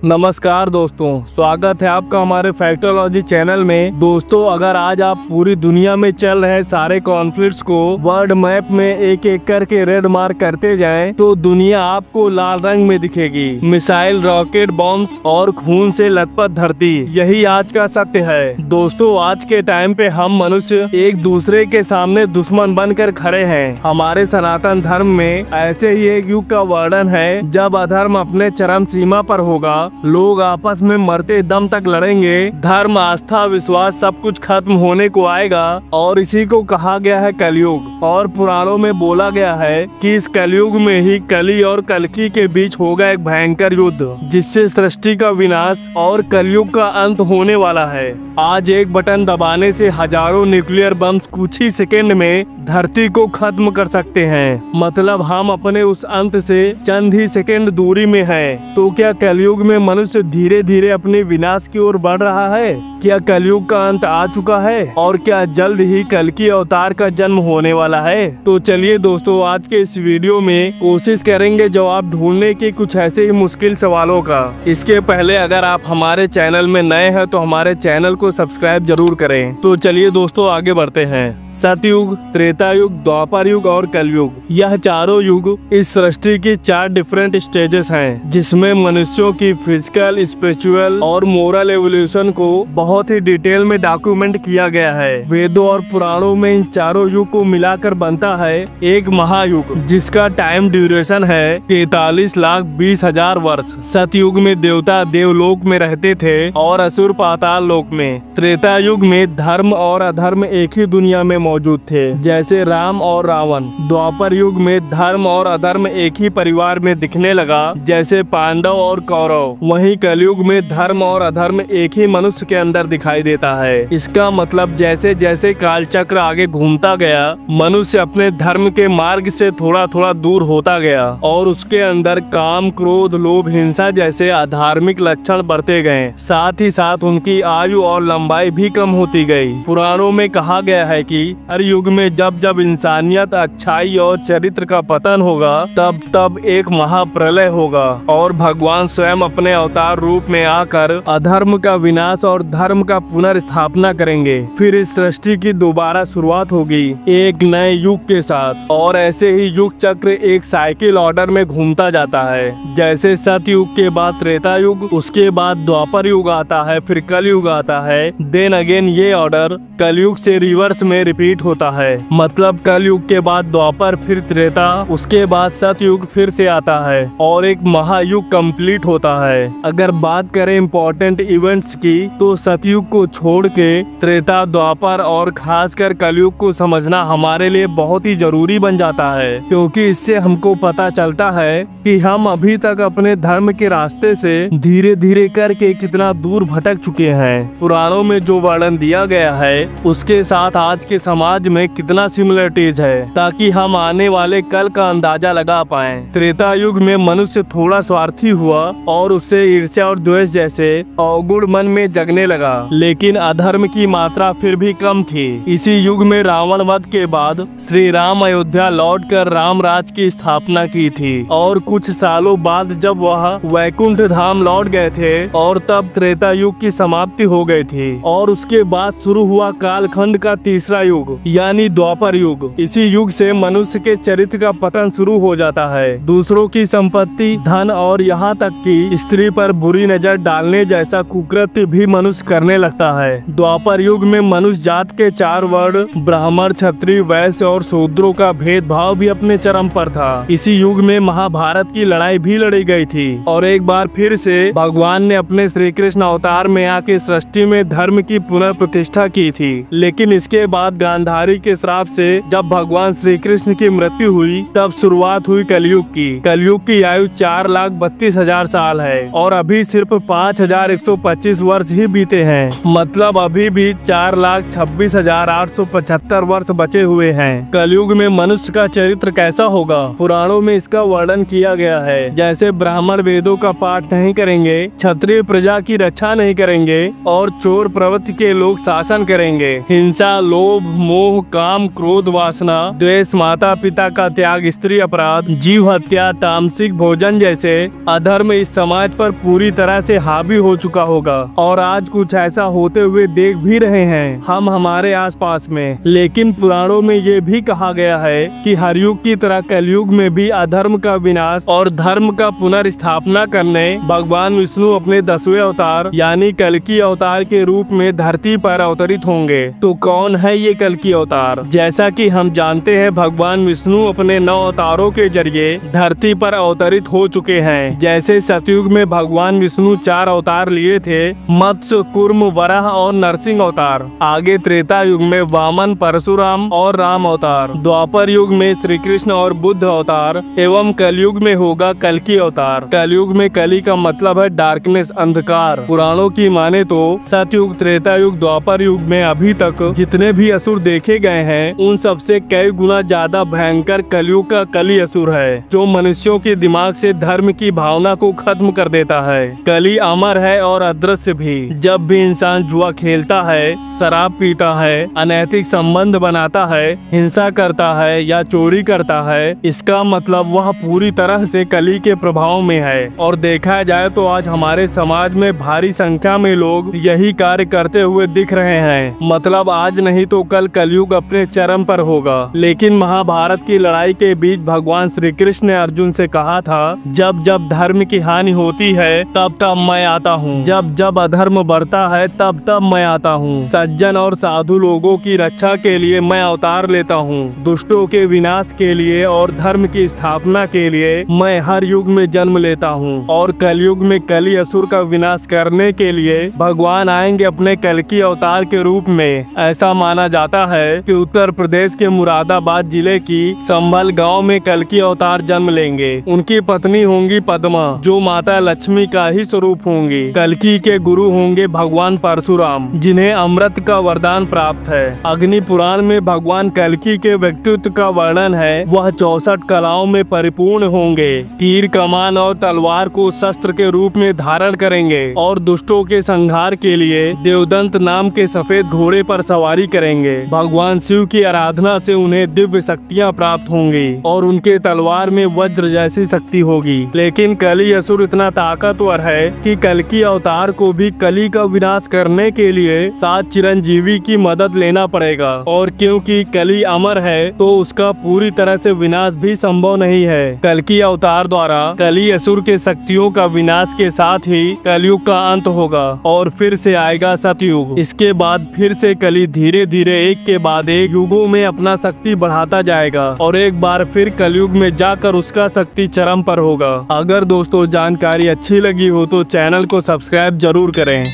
नमस्कार दोस्तों, स्वागत है आपका हमारे फैक्टोलॉजी चैनल में। दोस्तों, अगर आज आप पूरी दुनिया में चल रहे सारे कॉन्फ्लिक्ट्स को वर्ल्ड मैप में एक एक करके रेड मार्क करते जाएं, तो दुनिया आपको लाल रंग में दिखेगी। मिसाइल, रॉकेट, बॉम्ब्स और खून से लथपथ धरती, यही आज का सत्य है। दोस्तों, आज के टाइम पे हम मनुष्य एक दूसरे के सामने दुश्मन बनकर खड़े हैं। हमारे सनातन धर्म में ऐसे ही एक युग का वर्णन है जब अधर्म अपने चरम सीमा पर होगा। लोग आपस में मरते दम तक लड़ेंगे। धर्म, आस्था, विश्वास सब कुछ खत्म होने को आएगा और इसी को कहा गया है कलयुग। और पुराणों में बोला गया है कि इस कलयुग में ही कली और कल्कि के बीच होगा एक भयंकर युद्ध, जिससे सृष्टि का विनाश और कलयुग का अंत होने वाला है। आज एक बटन दबाने से हजारों न्यूक्लियर बम कुछ ही सेकेंड में धरती को खत्म कर सकते हैं। मतलब हम अपने उस अंत से चंद ही सेकेंड दूरी में हैं। तो क्या कलयुग में मनुष्य धीरे धीरे अपने विनाश की ओर बढ़ रहा है? क्या कलयुग का अंत आ चुका है? और क्या जल्द ही कल्कि अवतार का जन्म होने वाला है? तो चलिए दोस्तों, आज के इस वीडियो में कोशिश करेंगे जवाब ढूंढने के कुछ ऐसे ही मुश्किल सवालों का। इसके पहले अगर आप हमारे चैनल में नए हैं तो हमारे चैनल को सब्सक्राइब जरूर करें। तो चलिए दोस्तों, आगे बढ़ते हैं। सतयुग, त्रेता युग, द्वापर युग और कलयुग, यह चारों युग इस सृष्टि की 4 डिफरेंट स्टेजेस हैं, जिसमें मनुष्यों की फिजिकल, स्पिरिचुअल और मोरल एवोल्यूशन को बहुत ही डिटेल में डॉक्यूमेंट किया गया है। वेदों और पुराणों में इन चारों युग को मिलाकर बनता है एक महायुग, जिसका टाइम ड्यूरेशन है 43,20,000 वर्ष। सतयुग में देवता देवलोक में रहते थे और असुर पाताल लोक में। त्रेता युग में धर्म और अधर्म एक ही दुनिया में मौजूद थे, जैसे राम और रावण। द्वापर युग में धर्म और अधर्म एक ही परिवार में दिखने लगा, जैसे पांडव और कौरव। वहीं कलयुग में धर्म और अधर्म एक ही मनुष्य के अंदर दिखाई देता है। इसका मतलब जैसे जैसे काल चक्र आगे घूमता गया, मनुष्य अपने धर्म के मार्ग से थोड़ा थोड़ा दूर होता गया और उसके अंदर काम, क्रोध, लोभ, हिंसा जैसे अधार्मिक लक्षण बढ़ते गए। साथ ही साथ उनकी आयु और लंबाई भी कम होती गई। पुराणों में कहा गया है कि हर युग में जब जब इंसानियत, अच्छाई और चरित्र का पतन होगा, तब तब एक महाप्रलय होगा और भगवान स्वयं अपने अवतार रूप में आकर अधर्म का विनाश और धर्म का पुनर्स्थापना करेंगे। फिर इस सृष्टि की दोबारा शुरुआत होगी एक नए युग के साथ। और ऐसे ही युग चक्र एक साइकिल ऑर्डर में घूमता जाता है। जैसे सतयुग के बाद त्रेता युग, उसके बाद द्वापर युग आता है, फिर कलयुग आता है। देन अगेन ये ऑर्डर कलयुग से रिवर्स में रिपीट होता है। मतलब कलयुग के बाद द्वापर, फिर त्रेता, उसके बाद सतयुग फिर से आता है और एक महायुग कंप्लीट होता है। अगर बात करें इम्पोर्टेंट इवेंट्स की, तो सतयुग को छोड़ के त्रेता, द्वापर और खासकर कलयुग को समझना हमारे लिए बहुत ही जरूरी बन जाता है, क्योंकि इससे हमको पता चलता है कि हम अभी तक अपने धर्म के रास्ते से धीरे धीरे करके कितना दूर भटक चुके हैं। पुराणों में जो वर्णन दिया गया है उसके साथ आज के समाज में कितना सिमिलरिटीज है, ताकि हम आने वाले कल का अंदाजा लगा पाएं। त्रेता युग में मनुष्य थोड़ा स्वार्थी हुआ और उससे ईर्ष्या और द्वेष जैसे अवगुण मन में जगने लगा, लेकिन अधर्म की मात्रा फिर भी कम थी। इसी युग में रावण वध के बाद श्री राम अयोध्या लौटकर राम राज की स्थापना की थी और कुछ सालों बाद जब वह वैकुंठ धाम लौट गए थे और तब त्रेता युग की समाप्ति हो गई थी और उसके बाद शुरू हुआ कालखंड का तीसरा युग, यानी द्वापर युग। इसी युग से मनुष्य के चरित्र का पतन शुरू हो जाता है। दूसरों की संपत्ति, धन और यहाँ तक कि स्त्री पर बुरी नजर डालने जैसा कुकृत्य भी मनुष्य करने लगता है। द्वापर युग में मनुष्य जात के 4 वर्ण ब्राह्मण, क्षत्रिय, वैश्य और शूद्रों का भेदभाव भी अपने चरम पर था। इसी युग में महाभारत की लड़ाई भी लड़ी गई थी और एक बार फिर से भगवान ने अपने श्री कृष्ण अवतार में आके सृष्टि में धर्म की पुनर्प्रतिष्ठा की थी। लेकिन इसके बाद गांधारी के श्राप से जब भगवान श्री कृष्ण की मृत्यु हुई, तब शुरुआत हुई कलयुग की। कलयुग की आयु 4,32,000 साल है और अभी सिर्फ 5,125 वर्ष ही बीते हैं। मतलब अभी भी 4,26,875 वर्ष बचे हुए हैं। कलयुग में मनुष्य का चरित्र कैसा होगा? पुराणों में इसका वर्णन किया गया है। जैसे ब्राह्मण वेदों का पाठ नहीं करेंगे, क्षत्रिय प्रजा की रक्षा नहीं करेंगे और चोर प्रवृत्ति के लोग शासन करेंगे। हिंसा, लोभ, मोह, काम, क्रोध, वासना, द्वेष, माता पिता का त्याग, स्त्री अपराध, जीव हत्या, तामसिक भोजन जैसे अधर्म इस समाज पर पूरी तरह से हावी हो चुका होगा। और आज कुछ ऐसा होते हुए देख भी रहे हैं हम हमारे आसपास में। लेकिन पुराणों में ये भी कहा गया है कि हर युग की तरह कलयुग में भी अधर्म का विनाश और धर्म का पुनर्स्थापना करने भगवान विष्णु अपने 10वें अवतार यानी कल्कि अवतार के रूप में धरती पर अवतरित होंगे। तो कौन है ये कल्कि अवतार? जैसा कि हम जानते हैं भगवान विष्णु अपने 9 अवतारों के जरिए धरती पर अवतरित हो चुके हैं। जैसे सतयुग में भगवान विष्णु 4 अवतार लिए थे, मत्स्य, कूर्म, वराह और नरसिंह अवतार। आगे त्रेता युग में वामन, परशुराम और राम अवतार। द्वापर युग में श्री कृष्ण और बुद्ध अवतार एवं कलयुग में होगा कल्कि अवतार। कलयुग में कली का मतलब है डार्कनेस, अंधकार। पुराणों की माने तो सतयुग, त्रेता युग, द्वापर युग में अभी तक जितने भी असुर देखे गए हैं उन सबसे कई गुना ज्यादा भयंकर कलयुग का कली असुर है, जो मनुष्यों के दिमाग से धर्म की भावना को खत्म कर देता है। कली अमर है और अदृश्य भी। जब भी इंसान जुआ खेलता है, शराब पीता है, अनैतिक संबंध बनाता है, हिंसा करता है या चोरी करता है, इसका मतलब वह पूरी तरह से कली के प्रभाव में है। और देखा जाए तो आज हमारे समाज में भारी संख्या में लोग यही कार्य करते हुए दिख रहे हैं। मतलब आज नहीं तो कल कलयुग अपने चरम पर होगा। लेकिन महाभारत की लड़ाई के बीच भगवान श्री कृष्ण ने अर्जुन से कहा था, जब जब धर्म की हानि होती है तब तब मैं आता हूँ, जब जब अधर्म बढ़ता है तब तब मैं आता हूँ। सज्जन और साधु लोगों की रक्षा के लिए मैं अवतार लेता हूँ। दुष्टों के विनाश के लिए और धर्म की स्थापना के लिए मैं हर युग में जन्म लेता हूँ। और कलयुग में कली असुर का विनाश करने के लिए भगवान आएंगे अपने कल्कि अवतार के रूप में। ऐसा माना जाता है कि उत्तर प्रदेश के मुरादाबाद जिले की संभल गांव में कल्कि अवतार जन्म लेंगे। उनकी पत्नी होंगी पद्मा, जो माता लक्ष्मी का ही स्वरूप होंगी। कल्कि के गुरु होंगे भगवान परशुराम, जिन्हें अमृत का वरदान प्राप्त है। अग्नि पुराण में भगवान कल्कि के व्यक्तित्व का वर्णन है। वह 64 कलाओं में परिपूर्ण होंगे। तीर, कमान और तलवार को शस्त्र के रूप में धारण करेंगे और दुष्टों के संहार के लिए देवदंत नाम के सफेद घोड़े पर सवारी करेंगे। भगवान शिव की आराधना से उन्हें दिव्य शक्तियाँ प्राप्त होंगी और उनके तलवार में वज्र जैसी शक्ति होगी। लेकिन कली असुर इतना ताकतवर है कि कल्कि अवतार को भी कली का विनाश करने के लिए 7 चिरंजीवी की मदद लेना पड़ेगा। और क्योंकि कली अमर है तो उसका पूरी तरह से विनाश भी संभव नहीं है। कल्कि अवतार द्वारा कली असुर के शक्तियों का विनाश के साथ ही कलयुग का अंत होगा और फिर से आएगा सतयुग। इसके बाद फिर से कली धीरे धीरे एक के बाद एक युगों में अपना शक्ति बढ़ाता जाएगा और एक बार फिर कलयुग में जाकर उसका शक्ति चरम पर होगा। अगर दोस्तों जानकारी अच्छी लगी हो तो चैनल को सब्सक्राइब जरूर करें।